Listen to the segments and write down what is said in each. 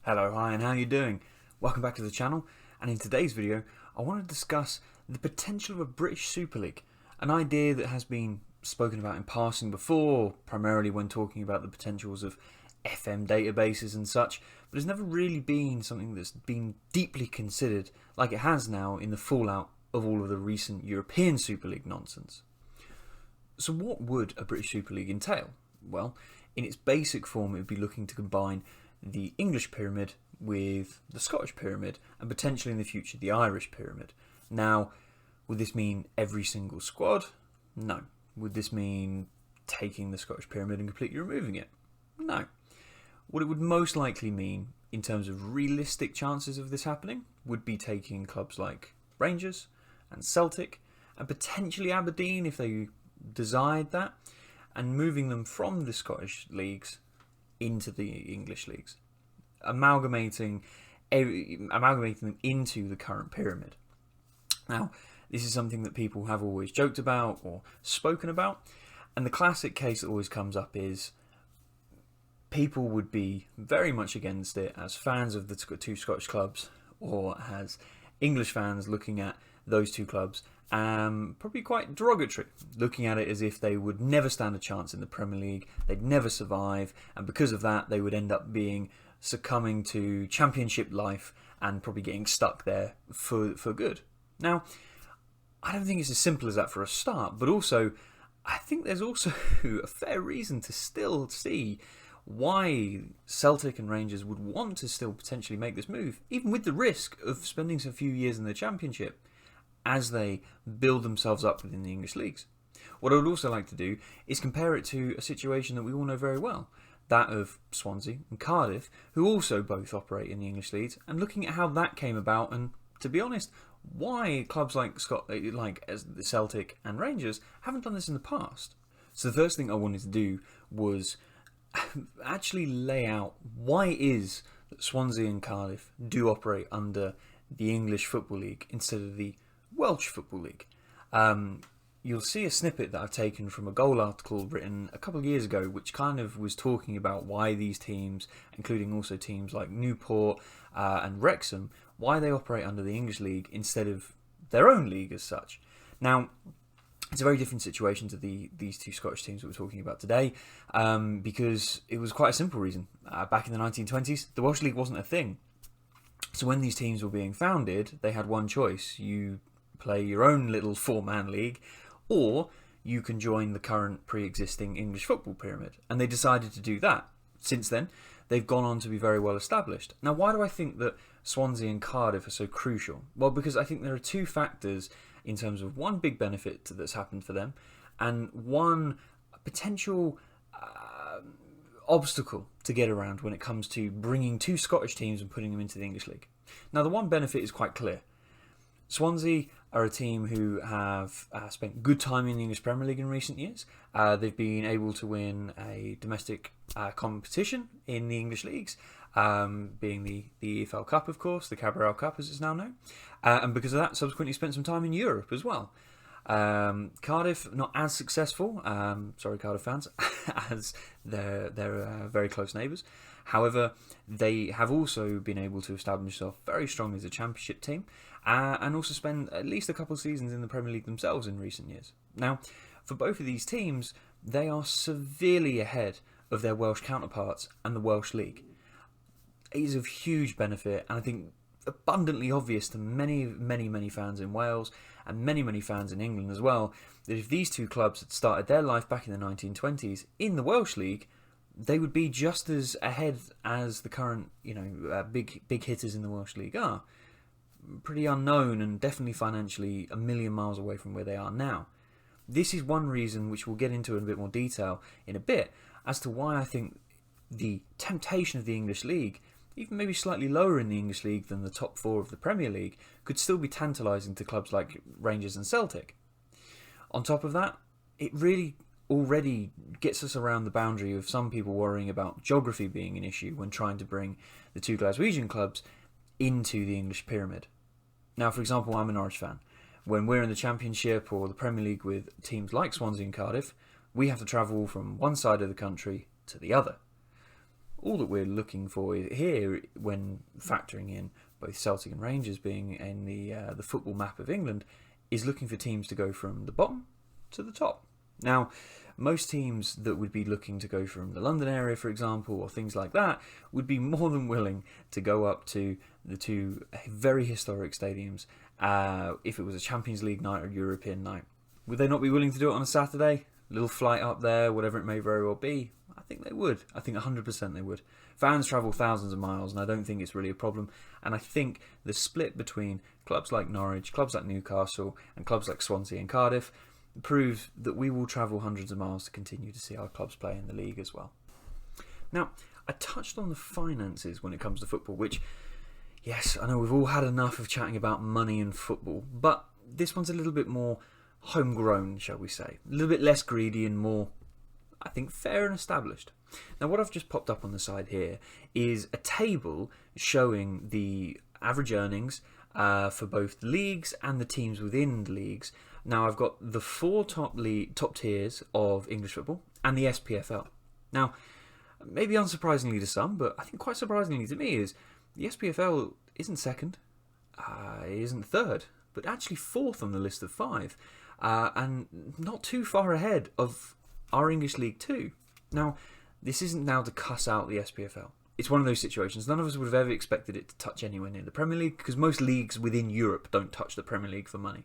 Hello, hi, and how are you doing? Welcome back to the channel, and in today's video I want to discuss the potential of a British Super League, an idea that has been spoken about in passing before, primarily when talking about the potentials of FM databases and such, but has never really been something that's been deeply considered like it has now in the fallout of all of the recent European Super League nonsense. So what would a British Super League entail? Well, in its basic form it would be looking to combine the English pyramid with the Scottish pyramid and potentially in the future the Irish pyramid. Now, would this mean every single squad? No. Would this mean taking the Scottish pyramid and completely removing it? No. What it would most likely mean in terms of realistic chances of this happening would be taking clubs like Rangers and Celtic and potentially Aberdeen if they desired that, and moving them from the Scottish leagues into the English leagues, amalgamating them into the current pyramid. Now, this is something that people have always joked about or spoken about, and the classic case that always comes up is people would be very much against it as fans of the two Scottish clubs, or as English fans looking at those two clubs, probably quite derogatory, looking at it as if they would never stand a chance in the Premier League, they'd never survive, and because of that they would end up succumbing to Championship life and probably getting stuck there for good. Now, I don't think it's as simple as that for a start, but also I think there's also a fair reason to still see why Celtic and Rangers would want to still potentially make this move, even with the risk of spending some few years in the Championship as they build themselves up within the English leagues. What I would also like to do is compare it to a situation that we all know very well, that of Swansea and Cardiff, who also both operate in the English leagues, and looking at how that came about, and to be honest, why clubs like Celtic and Rangers haven't done this in the past. So the first thing I wanted to do was actually lay out why it is that Swansea and Cardiff do operate under the English Football League instead of the Welsh Football League. You'll see a snippet that I've taken from a Goal article written a couple of years ago, which kind of was talking about why these teams, including also teams like Newport and Wrexham, why they operate under the English League instead of their own league as such. Now, it's a very different situation to these two Scottish teams that we're talking about today, because it was quite a simple reason. Back in the 1920s, the Welsh League wasn't a thing. So when these teams were being founded, they had one choice. You play your own little four-man league, or you can join the current pre-existing English football pyramid. And they decided to do that. Since then, they've gone on to be very well established. Now, why do I think that Swansea and Cardiff are so crucial? Well, because I think there are two factors in terms of one big benefit that's happened for them, and one potential obstacle to get around when it comes to bringing two Scottish teams and putting them into the English League. Now, the one benefit is quite clear. Swansea are a team who have spent good time in the English Premier League in recent years. They've been able to win a domestic competition in the English leagues, being the EFL Cup, of course, the Carabao Cup as it's now known, and because of that subsequently spent some time in Europe as well. Cardiff, not as successful, sorry Cardiff fans, as their very close neighbours. However, they have also been able to establish themselves very strongly as a Championship team, and also spend at least a couple of seasons in the Premier League themselves in recent years. Now, for both of these teams, they are severely ahead of their Welsh counterparts and the Welsh League. It is of huge benefit, and I think abundantly obvious to many fans in Wales and many fans in England as well, that if these two clubs had started their life back in the 1920s in the Welsh League, they would be just as ahead as the current, big hitters in the Welsh League are. Pretty unknown, and definitely financially a million miles away from where they are now. This is one reason, which we'll get into in a bit more detail in a bit, as to why I think the temptation of the English League, even maybe slightly lower in the English League than the top four of the Premier League, could still be tantalising to clubs like Rangers and Celtic. On top of that, it really already gets us around the boundary of some people worrying about geography being an issue when trying to bring the two Glaswegian clubs into the English pyramid. Now, for example, I'm a Norwich fan. When we're in the Championship or the Premier League with teams like Swansea and Cardiff, we have to travel from one side of the country to the other. All that we're looking for here, when factoring in both Celtic and Rangers being in the football map of England, is looking for teams to go from the bottom to the top. Now, most teams that would be looking to go from the London area, for example, or things like that, would be more than willing to go up to the two very historic stadiums if it was a Champions League night or European night. Would they not be willing to do it on a Saturday? Little flight up there, whatever it may very well be. I think they would. I think 100% they would. Fans travel thousands of miles, and I don't think it's really a problem. And I think the split between clubs like Norwich, clubs like Newcastle, and clubs like Swansea and Cardiff proves that we will travel hundreds of miles to continue to see our clubs play in the league as well. Now, I touched on the finances when it comes to football, which, yes, I know we've all had enough of chatting about money and football, but this one's a little bit more homegrown, shall we say. A little bit less greedy and more, I think, fair and established. Now, what I've just popped up on the side here is a table showing the average earnings for both the leagues and the teams within the leagues. Now, I've got the four top tiers of English football and the SPFL. Now, maybe unsurprisingly to some, but I think quite surprisingly to me, is the SPFL isn't second, it isn't third, but actually fourth on the list of five, and not too far ahead of our English League 2. Now, this isn't now to cuss out the SPFL. It's one of those situations. None of us would have ever expected it to touch anywhere near the Premier League, because most leagues within Europe don't touch the Premier League for money.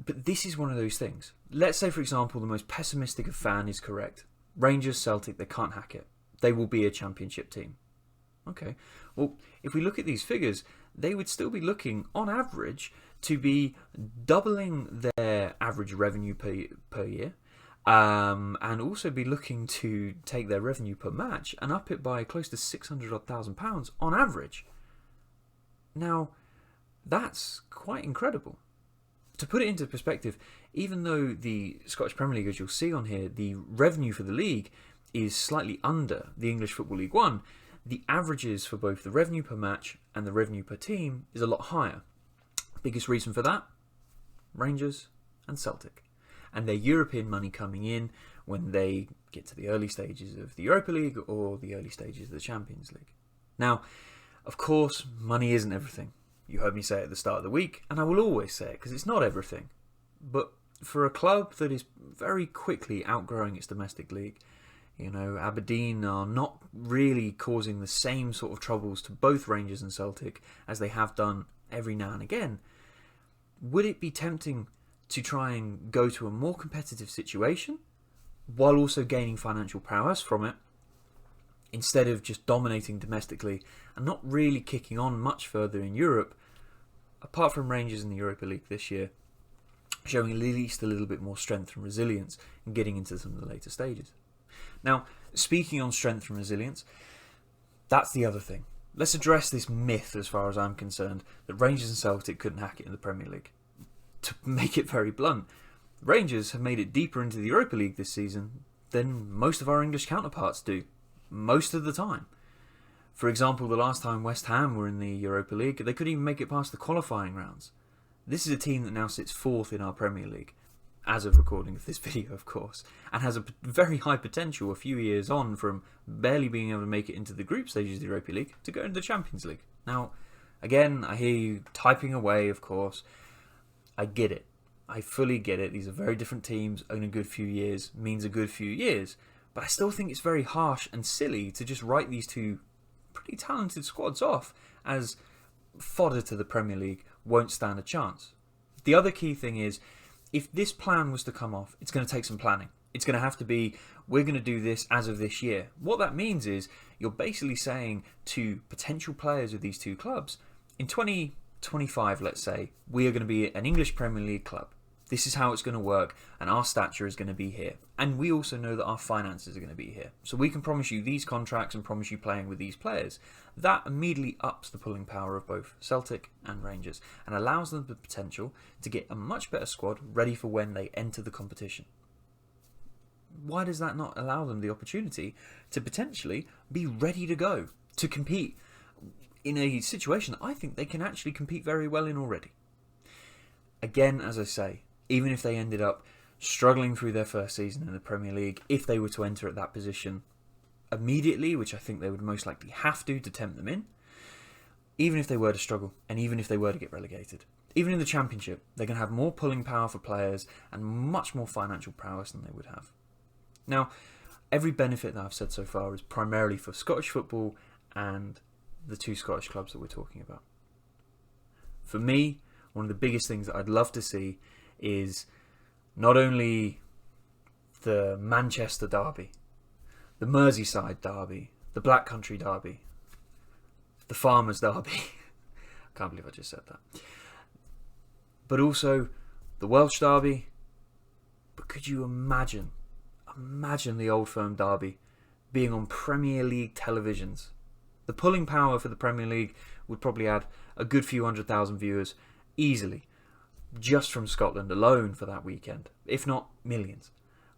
But this is one of those things. Let's say, for example, the most pessimistic of fan is correct. Rangers, Celtic, they can't hack it. They will be a championship team. Okay, well, if we look at these figures, they would still be looking, on average, to be doubling their average revenue per year, and also be looking to take their revenue per match and up it by close to £600,000 on average. Now, that's quite incredible. To put it into perspective, even though the Scottish Premier League, as you'll see on here, the revenue for the league is slightly under the English Football League 1, the averages for both the revenue per match and the revenue per team is a lot higher. Biggest reason for that? Rangers and Celtic. And their European money coming in when they get to the early stages of the Europa League or the early stages of the Champions League. Now, of course, money isn't everything. You heard me say it at the start of the week, and I will always say it because it's not everything. But for a club that is very quickly outgrowing its domestic league, you know, Aberdeen are not really causing the same sort of troubles to both Rangers and Celtic as they have done every now and again. Would it be tempting to try and go to a more competitive situation while also gaining financial prowess from it, instead of just dominating domestically and not really kicking on much further in Europe, apart from Rangers in the Europa League this year, showing at least a little bit more strength and resilience and getting into some of the later stages. Now, speaking on strength and resilience, that's the other thing. Let's address this myth, as far as I'm concerned, that Rangers and Celtic couldn't hack it in the Premier League. To make it very blunt, Rangers have made it deeper into the Europa League this season than most of our English counterparts do, most of the time. For example, the last time West Ham were in the Europa League, they couldn't even make it past the qualifying rounds. This is a team that now sits fourth in our Premier League, as of recording of this video, of course, and has a very high potential a few years on from barely being able to make it into the group stages of the Europa League to go into the Champions League. Now, again, I hear you typing away, of course. I get it. I fully get it. These are very different teams. Only a good few years means a good few years. But I still think it's very harsh and silly to just write these two pretty talented squads off as fodder to the Premier League, won't stand a chance. The other key thing is, if this plan was to come off, it's going to take some planning. It's going to have to be, we're going to do this as of this year. What that means is, you're basically saying to potential players of these two clubs, in 2025, let's say, we are going to be an English Premier League club. This is how it's going to work, and our stature is going to be here. And we also know that our finances are going to be here. So we can promise you these contracts and promise you playing with these players. That immediately ups the pulling power of both Celtic and Rangers and allows them the potential to get a much better squad ready for when they enter the competition. Why does that not allow them the opportunity to potentially be ready to go, to compete in a situation that I think they can actually compete very well in already? Again, as I say, even if they ended up struggling through their first season in the Premier League, if they were to enter at that position, immediately, which I think they would most likely have to tempt them in, even if they were to struggle and even if they were to get relegated. Even in the Championship, they're going to have more pulling power for players and much more financial prowess than they would have. Now, every benefit that I've said so far is primarily for Scottish football and the two Scottish clubs that we're talking about. For me, one of the biggest things that I'd love to see is not only the Manchester derby, the Merseyside derby, the Black Country derby, the Farmers derby. I can't believe I just said that. But also the Welsh derby. But could you imagine the Old Firm derby being on Premier League televisions? The pulling power for the Premier League would probably add a good few 100,000 viewers easily, just from Scotland alone for that weekend, if not millions.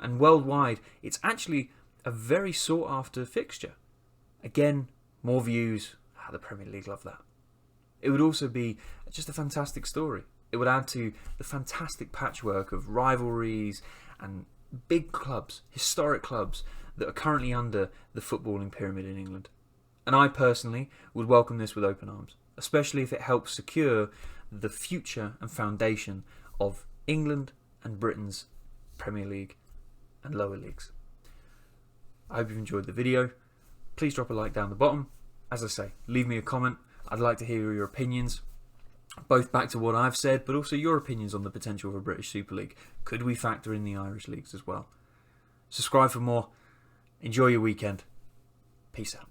And worldwide, it's actually a very sought after fixture. Again, more views. The Premier League love that. It would also be just a fantastic story. It would add to the fantastic patchwork of rivalries and big clubs, historic clubs that are currently under the footballing pyramid in England. And I personally would welcome this with open arms, especially if it helps secure the future and foundation of England and Britain's Premier League and lower leagues. I hope you've enjoyed the video. Please drop a like down the bottom. As I say, leave me a comment. I'd like to hear your opinions, both back to what I've said, but also your opinions on the potential of a British Super League. Could we factor in the Irish leagues as well? Subscribe for more. Enjoy your weekend. Peace out.